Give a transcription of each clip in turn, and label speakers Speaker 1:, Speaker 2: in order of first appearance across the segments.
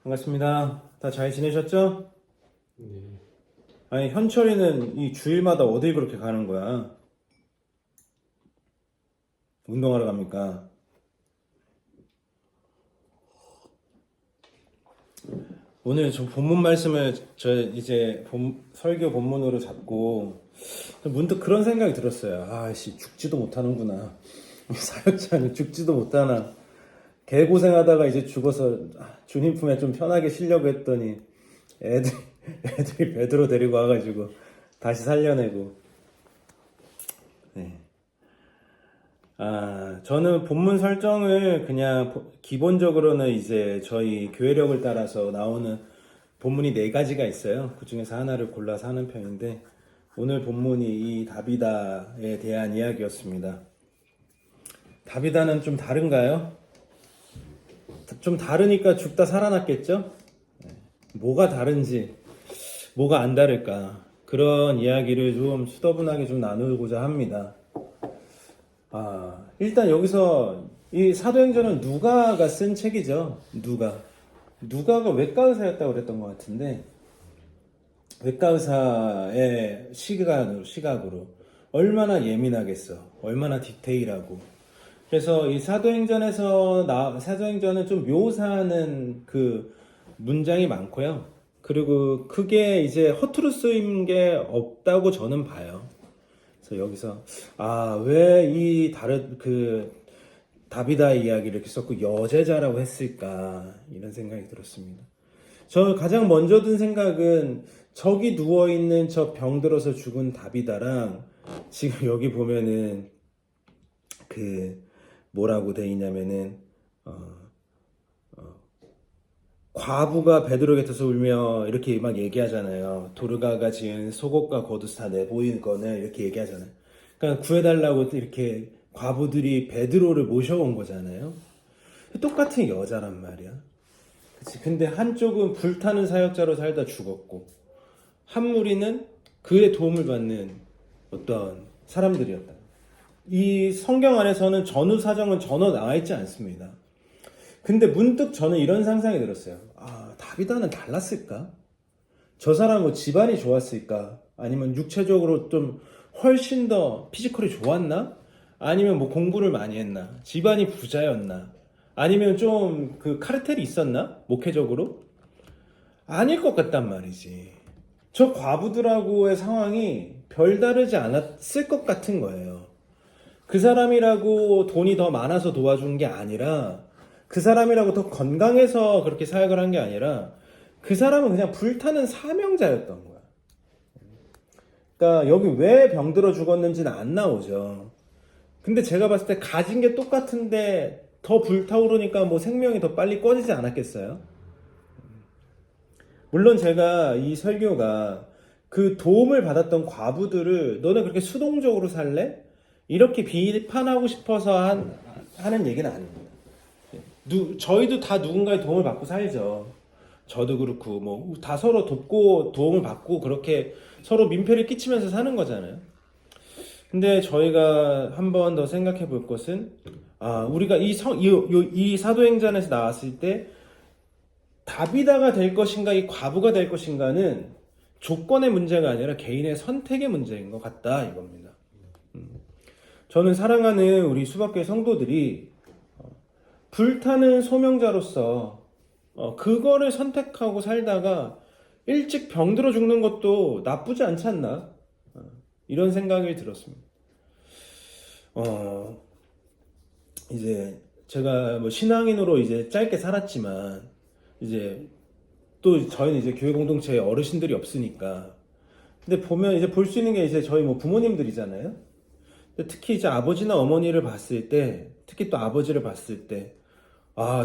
Speaker 1: 반갑습니다. 다 잘 지내셨죠?
Speaker 2: 네.
Speaker 1: 아니, 현철이는 이 주일마다 어딜 그렇게 가는 거야? 운동하러 갑니까? 오늘 저 본문 말씀을 이제 설교 본문으로 잡고 문득 그런 생각이 들었어요. 아씨, 죽지도 못하는구나. 사역자는 죽지도 못하나. 개고생하다가 이제 죽어서 주님 품에 좀 편하게 쉬려고 했더니 애들이 베드로 데리고 와가지고 다시 살려내고. 네. 저는 본문 설정을 그냥 기본적으로는 이제 저희 교회력을 따라서 나오는 본문이 네 가지가 있어요. 그 중에서 하나를 골라서 하는 편인데 오늘 본문이 이 다비다에 대한 이야기였습니다. 다비다는 좀 다른가요? 좀 다르니까 죽다 살아났겠죠? 뭐가 다른지, 뭐가 안 다를까? 그런 이야기를 좀 수더분하게 좀 나누고자 합니다. 일단 여기서 이 사도행전은 누가가 쓴 책이죠. 누가가 외과의사였다고 그랬던 것 같은데, 외과의사의 시각으로 얼마나 예민하겠어. 얼마나 디테일하고. 그래서 이 사도행전은 좀 묘사하는 그 문장이 많고요. 그리고 크게 이제 허투루 쓰인 게 없다고 저는 봐요. 그래서 여기서 왜 이 다비다의 이야기를 이렇게 썼고 여제자라고 했을까 이런 생각이 들었습니다. 저 가장 먼저 든 생각은 저기 누워 있는 저 병들어서 죽은 다비다랑 지금 여기 보면은 그 뭐라고 돼 있냐면은 과부가 베드로 곁에서 울며 이렇게 막 얘기하잖아요. 도르가가 지은 속옷과 겉옷 다 내보인 거는 이렇게 얘기하잖아요. 그러니까 구해달라고 이렇게 과부들이 베드로를 모셔온 거잖아요. 똑같은 여자란 말이야. 그치? 근데 한쪽은 불타는 사역자로 살다 죽었고 한 무리는 그의 도움을 받는 어떤 사람들이었다. 이 성경 안에서는 전후 사정은 전혀 나와 있지 않습니다. 근데 문득 저는 이런 상상이 들었어요. 다비다는 달랐을까? 저 사람은 뭐 집안이 좋았을까? 아니면 육체적으로 좀 훨씬 더 피지컬이 좋았나? 아니면 뭐 공부를 많이 했나? 집안이 부자였나? 아니면 좀 그 카르텔이 있었나? 목회적으로? 아닐 것 같단 말이지. 저 과부들하고의 상황이 별다르지 않았을 것 같은 거예요. 그 사람이라고 돈이 더 많아서 도와준 게 아니라 그 사람이라고 더 건강해서 그렇게 사역을 한 게 아니라 그 사람은 그냥 불타는 사명자였던 거야. 그러니까 여기 왜 병들어 죽었는지는 안 나오죠. 근데 제가 봤을 때 가진 게 똑같은데 더 불타오르니까 뭐 생명이 더 빨리 꺼지지 않았겠어요? 물론 제가 이 설교가 그 도움을 받았던 과부들을 너네 그렇게 수동적으로 살래? 이렇게 비판하고 싶어서 하는 얘기는 아닙니다. 저희도 다 누군가의 도움을 받고 살죠. 저도 그렇고 뭐 다 서로 돕고 도움을 받고 그렇게 서로 민폐를 끼치면서 사는 거잖아요. 근데 저희가 한 번 더 생각해 볼 것은 우리가 이 사도행전에서 나왔을 때 다비다가 될 것인가 이 과부가 될 것인가는 조건의 문제가 아니라 개인의 선택의 문제인 것 같다 이겁니다. 저는 사랑하는 우리 수박교회 성도들이 불타는 소명자로서 그거를 선택하고 살다가 일찍 병들어 죽는 것도 나쁘지 않지 않나? 이런 생각이 들었습니다. 이제 제가 뭐 신앙인으로 이제 짧게 살았지만 이제 또 저희는 이제 교회 공동체에 어르신들이 없으니까 근데 보면 이제 볼 수 있는 게 이제 저희 뭐 부모님들이잖아요. 근데 특히 이제 아버지나 어머니를 봤을 때 특히 또 아버지를 봤을 때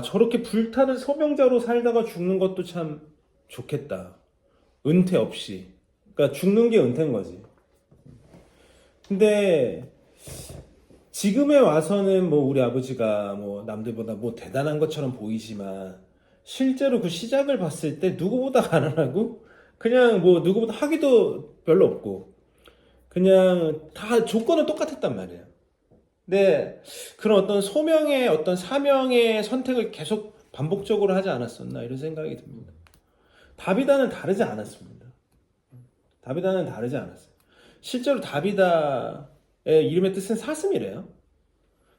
Speaker 1: 저렇게 불타는 소명자로 살다가 죽는 것도 참 좋겠다. 은퇴 없이. 그러니까 죽는 게 은퇴인 거지. 근데 지금에 와서는 뭐 우리 아버지가 뭐 남들보다 뭐 대단한 것처럼 보이지만 실제로 그 시작을 봤을 때 누구보다 가난하고 그냥 뭐 누구보다 하기도 별로 없고 그냥 다 조건은 똑같았단 말이에요. 근데 그런 어떤 소명의 어떤 사명의 선택을 계속 반복적으로 하지 않았었나 이런 생각이 듭니다. 다비다는 다르지 않았습니다. 다비다는 다르지 않았어요. 실제로 다비다의 이름의 뜻은 사슴이래요.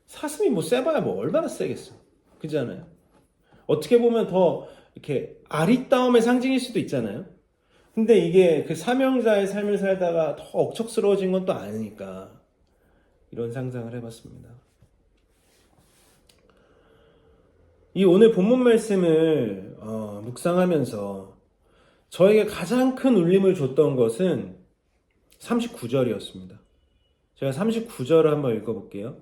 Speaker 1: 사슴이 뭐 세봐야 뭐 얼마나 세겠어. 그렇잖아요. 어떻게 보면 더 이렇게 아리따움의 상징일 수도 있잖아요. 근데 이게 그 사명자의 삶을 살다가 더 억척스러워진 건 또 아니니까 이런 상상을 해봤습니다. 이 오늘 본문 말씀을 묵상하면서 저에게 가장 큰 울림을 줬던 것은 39절이었습니다. 제가 39절을 한번 읽어볼게요.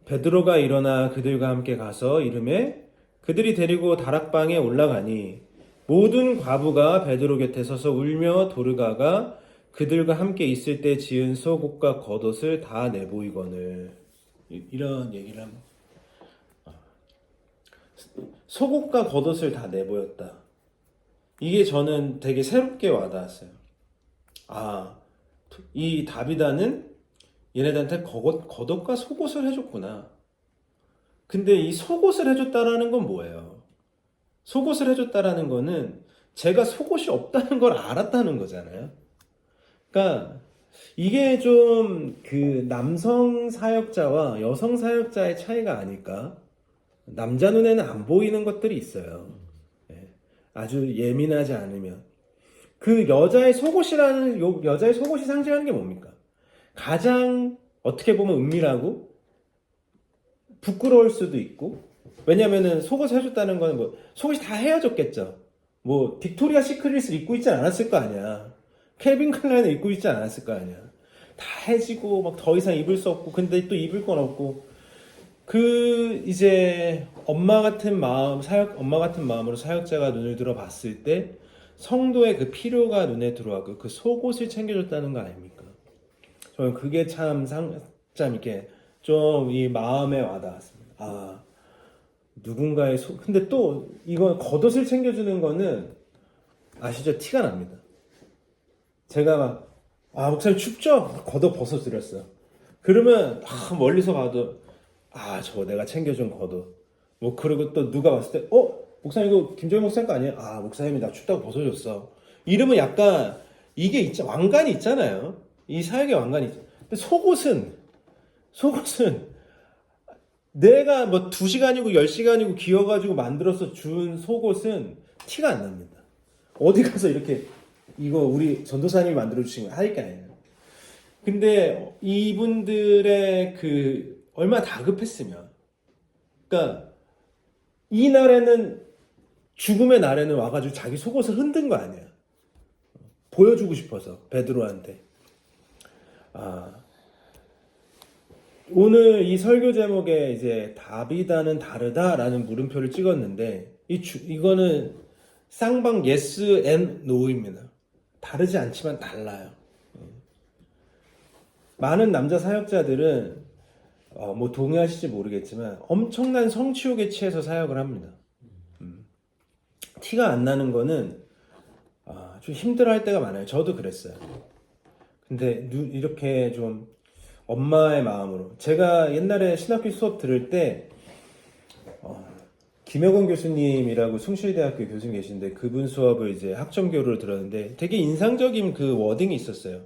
Speaker 1: 베드로가 일어나 그들과 함께 가서 이르매 그들이 데리고 다락방에 올라가니 모든 과부가 베드로 곁에 서서 울며 도르가가 그들과 함께 있을 때 지은 속옷과 겉옷을 다 내보이거늘. 이런 얘기를 합니다. 속옷과 겉옷을 다 내보였다. 이게 저는 되게 새롭게 와닿았어요. 아, 이 다비다는 얘네들한테 겉옷과 속옷을 해줬구나. 근데 이 속옷을 해줬다라는 건 뭐예요? 속옷을 해줬다라는 거는 제가 속옷이 없다는 걸 알았다는 거잖아요. 그러니까 이게 좀 그 남성 사역자와 여성 사역자의 차이가 아닐까? 남자 눈에는 안 보이는 것들이 있어요. 아주 예민하지 않으면. 그 여자의 속옷이 상징하는 게 뭡니까? 가장 어떻게 보면 은밀하고 부끄러울 수도 있고, 왜냐면은 속옷을 해줬다는 거는 뭐 속옷이 다 헤어졌겠죠. 뭐 빅토리아 시크릿을 입고 있지 않았을 거 아니야. 캘빈 클라인을 입고 있지 않았을 거 아니야. 다 해지고 막 더 이상 입을 수 없고, 근데 또 입을 건 없고, 그 이제 엄마 같은 마음으로 사역자가 눈을 들어 봤을 때 성도의 그 필요가 눈에 들어왔고 그 속옷을 챙겨줬다는 거 아닙니까? 저는 그게 참 이렇게 좀 이 마음에 와닿았습니다. 아, 누군가의 근데 또 이건 겉옷을 챙겨주는 거는 아시죠? 티가 납니다. 제가 막 목사님 춥죠? 겉옷 벗어드렸어요. 그러면 멀리서 봐도 저거 내가 챙겨준 겉옷. 뭐 그리고 또 누가 봤을 때 목사님 이거 김정일 목사님 거 아니에요? 목사님이 나 춥다고 벗어줬어. 이러면 약간 이게 왕관이 있잖아요. 이 사역의 왕관이 있죠. 근데 속옷은 내가 뭐 2시간이고 10시간이고 기어가지고 만들어서 준 속옷은 티가 안 납니다. 어디 가서 이렇게 이거 우리 전도사님이 만들어주신 거 할 게 아니에요. 근데 이분들의 그 얼마나 다급했으면, 그러니까 이 날에는 죽음의 날에는 와가지고 자기 속옷을 흔든 거 아니야. 보여주고 싶어서 베드로한테. 오늘 이 설교 제목에 이제 다비다는 다르다라는 물음표를 찍었는데 이거는 쌍방 yes and no입니다. 다르지 않지만 달라요. 많은 남자 사역자들은 뭐 동의하실지 모르겠지만 엄청난 성취욕에 취해서 사역을 합니다. 티가 안 나는 거는 좀 힘들어할 때가 많아요. 저도 그랬어요. 근데 이렇게 좀 엄마의 마음으로, 제가 옛날에 신학교 수업 들을 때 김혁원 교수님이라고 숭실대학교 교수님 계신데 그분 수업을 이제 학점교를 들었는데 되게 인상적인 그 워딩이 있었어요.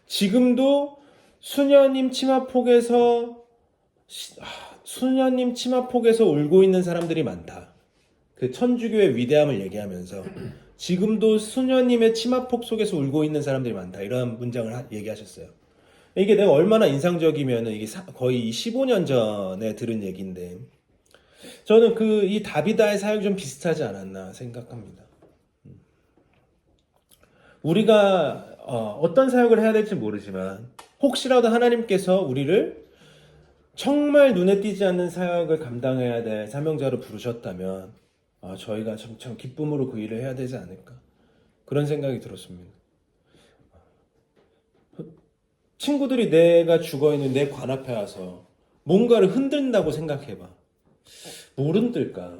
Speaker 1: 지금도 수녀님 치마폭에서 울고 있는 사람들이 많다. 그 천주교의 위대함을 얘기하면서 지금도 수녀님의 치마폭 속에서 울고 있는 사람들이 많다. 이런 문장을 얘기하셨어요. 이게 내가 얼마나 인상적이면은 이게 거의 15년 전에 들은 얘기인데, 저는 이 다비다의 사역이 좀 비슷하지 않았나 생각합니다. 우리가 어떤 사역을 해야 될지 모르지만 혹시라도 하나님께서 우리를 정말 눈에 띄지 않는 사역을 감당해야 될 사명자로 부르셨다면 저희가 참 기쁨으로 그 일을 해야 되지 않을까, 그런 생각이 들었습니다. 친구들이 내가 죽어있는 내 관 앞에 와서 뭔가를 흔든다고 생각해봐. 뭘 흔들까?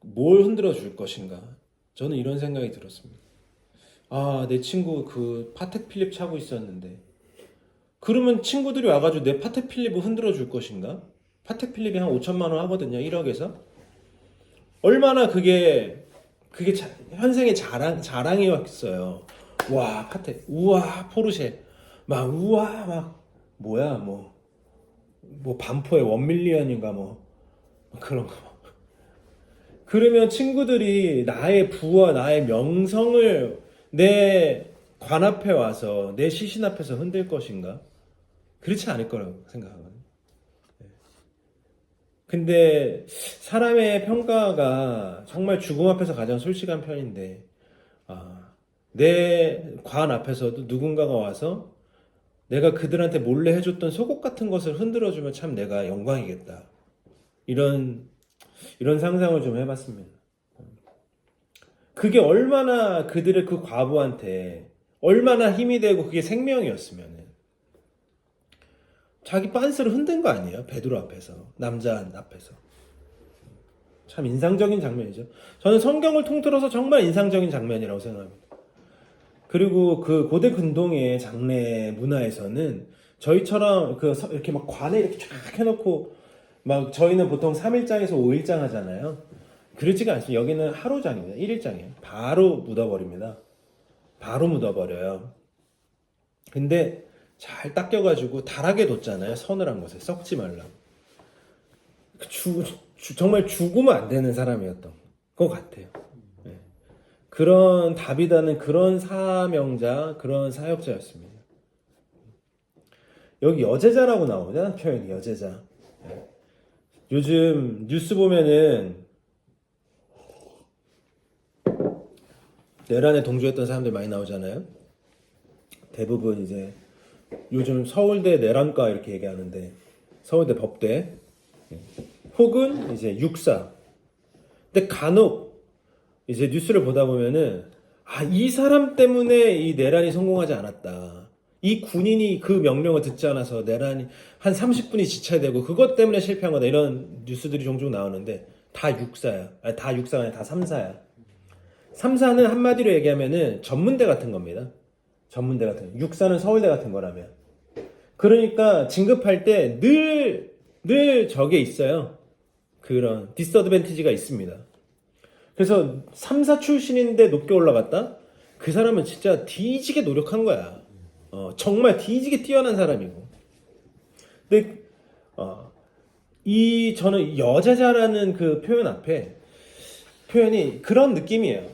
Speaker 1: 뭘 흔들어 줄 것인가? 저는 이런 생각이 들었습니다. 내 친구 그 파텍 필립 차고 있었는데, 그러면 친구들이 와가지고 내 파텍 필립을 흔들어 줄 것인가? 파텍 필립이 한 5천만 원 하거든요. 1억에서. 얼마나 그게 현생의 자랑이었어요. 와, 파텍. 우와, 포르쉐. 막 우와, 막 뭐야, 뭐 반포의 원밀리언인가 뭐 그런 거. 그러면 친구들이 나의 부와 나의 명성을 내 관 앞에 와서 내 시신 앞에서 흔들 것인가? 그렇지 않을 거라고 생각하거든요. 근데 사람의 평가가 정말 죽음 앞에서 가장 솔직한 편인데, 내 관 앞에서도 누군가가 와서 내가 그들한테 몰래 해줬던 속옷 같은 것을 흔들어주면 참 내가 영광이겠다. 이런 상상을 좀 해봤습니다. 그게 얼마나 그들의 그 과부한테 얼마나 힘이 되고 그게 생명이었으면 자기 빤스를 흔든 거 아니에요? 베드로 앞에서, 남자 앞에서. 참 인상적인 장면이죠. 저는 성경을 통틀어서 정말 인상적인 장면이라고 생각합니다. 그리고 그 고대 근동의 장례 문화에서는 저희처럼 이렇게 막 관에 이렇게 쫙 해놓고 막 저희는 보통 3일장에서 5일장 하잖아요. 그렇지가 않습니다. 여기는 하루장입니다. 1일장이에요. 바로 묻어버립니다. 바로 묻어버려요. 근데 잘 닦여가지고 달하게 뒀잖아요. 서늘한 곳에 썩지 말라고. 정말 죽으면 안 되는 사람이었던 것 같아요. 네. 그런 다비다는 그런 사명자, 그런 사역자였습니다. 여기 여제자라고 나오잖아, 표현이 여제자. 네. 요즘 뉴스 보면은 내란에 동조했던 사람들 많이 나오잖아요. 대부분 이제 요즘 서울대 내란과 이렇게 얘기하는데 서울대 법대 혹은 이제 육사. 근데 간혹 이제 뉴스를 보다 보면은 이 사람 때문에 이 내란이 성공하지 않았다. 이 군인이 그 명령을 듣지 않아서 내란이 한 30분이 지체되고 그것 때문에 실패한 거다. 이런 뉴스들이 종종 나오는데 다 육사야. 아니, 다 육사가 아니라 다 삼사야. 삼사는 한마디로 얘기하면은 전문대 같은 겁니다. 전문대 같은 거. 육사는 서울대 같은 거라면. 그러니까 진급할 때 늘 저게 있어요. 그런 디스어드밴티지가 있습니다. 그래서 3사 출신인데 높게 올라갔다? 그 사람은 진짜 뒤지게 노력한 거야. 정말 뒤지게 뛰어난 사람이고. 근데 저는 여자자라는 그 표현 앞에 표현이 그런 느낌이에요.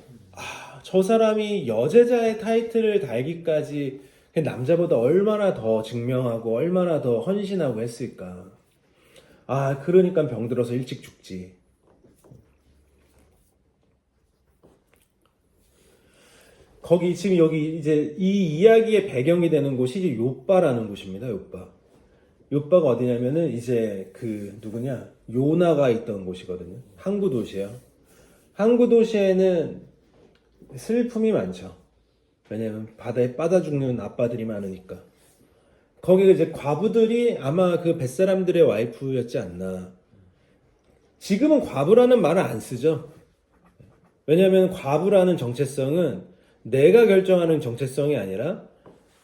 Speaker 1: 저 사람이 여제자의 타이틀을 달기까지 남자보다 얼마나 더 증명하고 얼마나 더 헌신하고 했을까. 그러니까 병들어서 일찍 죽지. 거기 지금 여기 이제 이 이야기의 배경이 되는 곳이 이제 욥바라는 곳입니다. 욥바. 욥바가 어디냐면은 이제 그 누구냐? 요나가 있던 곳이거든요. 항구 도시예요. 항구 도시에는 슬픔이 많죠. 왜냐면 바다에 빠져 죽는 아빠들이 많으니까. 거기가 이제 과부들이 아마 그 뱃사람들의 와이프였지 않나. 지금은 과부라는 말을 안 쓰죠. 왜냐면 과부라는 정체성은 내가 결정하는 정체성이 아니라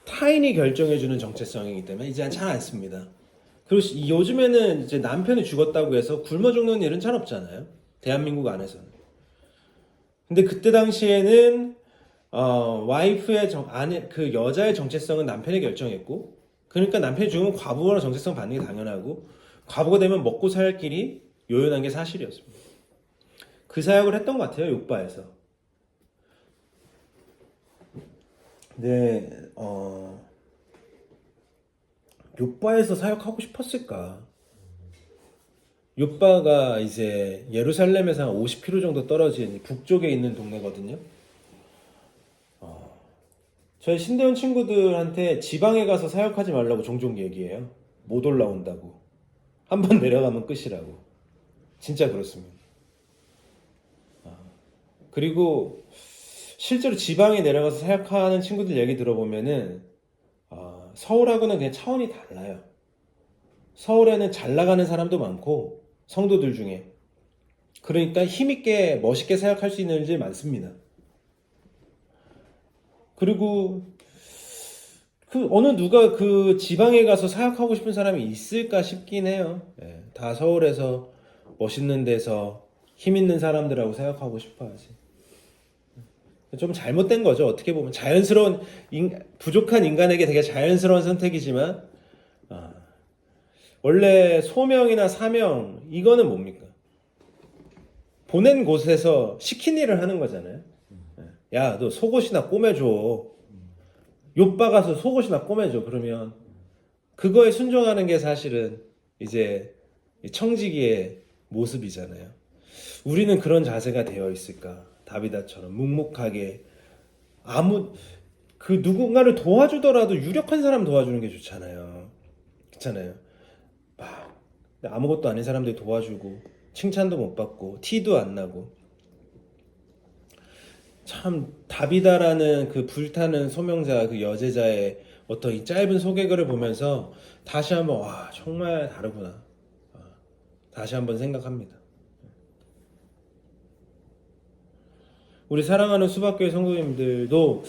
Speaker 1: 타인이 결정해주는 정체성이기 때문에 이제 잘 안 씁니다. 그리고 요즘에는 이제 남편이 죽었다고 해서 굶어 죽는 일은 잘 없잖아요. 대한민국 안에서는. 근데 그때 당시에는 와이프의 아내 그 여자의 정체성은 남편이 결정했고, 그러니까 남편이 죽으면 과부가 정체성 받는 게 당연하고, 과부가 되면 먹고 살 길이 요연한 게 사실이었습니다. 그 사역을 했던 것 같아요, 욥바에서. 네, 욥바에서 사역하고 싶었을까? 욥바가 이제 예루살렘에서 한 50km 정도 떨어진 북쪽에 있는 동네거든요. 저희 신대원 친구들한테 지방에 가서 사역하지 말라고 종종 얘기해요. 못 올라온다고. 한번 내려가면 끝이라고. 진짜 그렇습니다. 그리고 실제로 지방에 내려가서 사역하는 친구들 얘기 들어보면은 서울하고는 그냥 차원이 달라요. 서울에는 잘 나가는 사람도 많고 성도들 중에, 그러니까 힘있게 멋있게 사역할 수 있는 일들이 많습니다. 그리고 어느 누가 그 지방에 가서 사역하고 싶은 사람이 있을까 싶긴 해요. 다 서울에서 멋있는 데서 힘 있는 사람들하고 생각하고 싶어 하지. 좀 잘못된 거죠. 어떻게 보면 자연스러운 부족한 인간에게 되게 자연스러운 선택이지만 원래 소명이나 사명 이거는 뭡니까? 보낸 곳에서 시킨 일을 하는 거잖아요. 야, 너 속옷이나 꼬매줘. 요빠 가서 속옷이나 꼬매줘. 그러면 그거에 순종하는 게 사실은 이제 청지기의 모습이잖아요. 우리는 그런 자세가 되어 있을까? 다비다처럼 묵묵하게 그 누군가를 도와주더라도 유력한 사람 도와주는 게 좋잖아요. 그렇잖아요. 막 아무것도 아닌 사람들 도와주고 칭찬도 못 받고 티도 안 나고 참 다비다라는 그 불타는 소명자 그 여제자의 어떤 이 짧은 소개글을 보면서 다시 한번 와 정말 다르구나 다시 한번 생각합니다. 우리 사랑하는 수박교회 성도님들도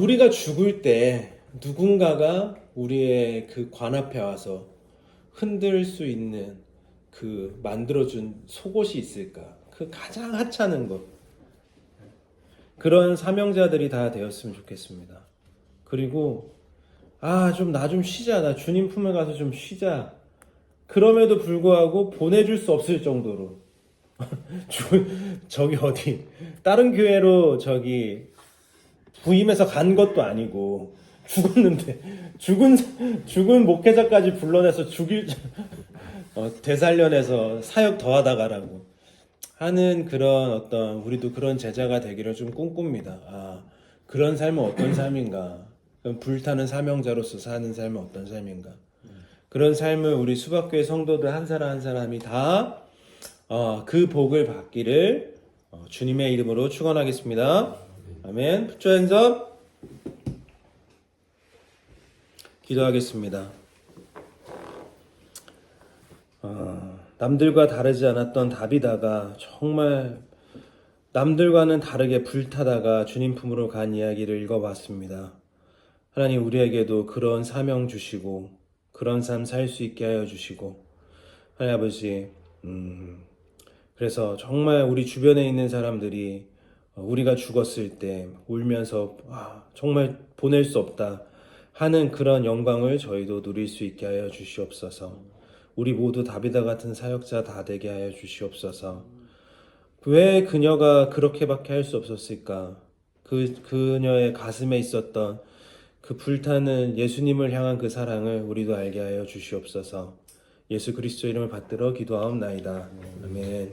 Speaker 1: 우리가 죽을 때 누군가가 우리의 그 관 앞에 와서 흔들 수 있는 그 만들어준 속옷이 있을까? 그 가장 하찮은 것. 그런 사명자들이 다 되었으면 좋겠습니다. 그리고 좀 나 좀 쉬자. 나 주님 품에 가서 좀 쉬자. 그럼에도 불구하고 보내줄 수 없을 정도로 저기 어디 다른 교회로 저기 부임해서 간 것도 아니고 죽었는데 죽은 목회자까지 불러내서 되살려내서 사역 더하다 가라고 하는 그런 어떤 우리도 그런 제자가 되기를 좀 꿈꿉니다. 그런 삶은 어떤 삶인가? 불타는 사명자로서 사는 삶은 어떤 삶인가? 그런 삶을 우리 수박교회 성도들 한 사람 한 사람이 다 그 복을 받기를 주님의 이름으로 축원하겠습니다. 아멘. Put your hands up. 기도하겠습니다. 남들과 다르지 않았던 다비다가 정말 남들과는 다르게 불타다가 주님 품으로 간 이야기를 읽어봤습니다. 하나님 우리에게도 그런 사명 주시고 그런 삶 살 수 있게 하여 주시고 하나님 아버지 그래서 정말 우리 주변에 있는 사람들이 우리가 죽었을 때 울면서 정말 보낼 수 없다 하는 그런 영광을 저희도 누릴 수 있게 하여 주시옵소서. 우리 모두 다비다 같은 사역자 다 되게 하여 주시옵소서. 왜 그녀가 그렇게밖에 할 수 없었을까? 그녀의 가슴에 있었던 그 불타는 예수님을 향한 그 사랑을 우리도 알게 하여 주시옵소서. 예수 그리스도 이름을 받들어 기도하옵나이다. 아멘.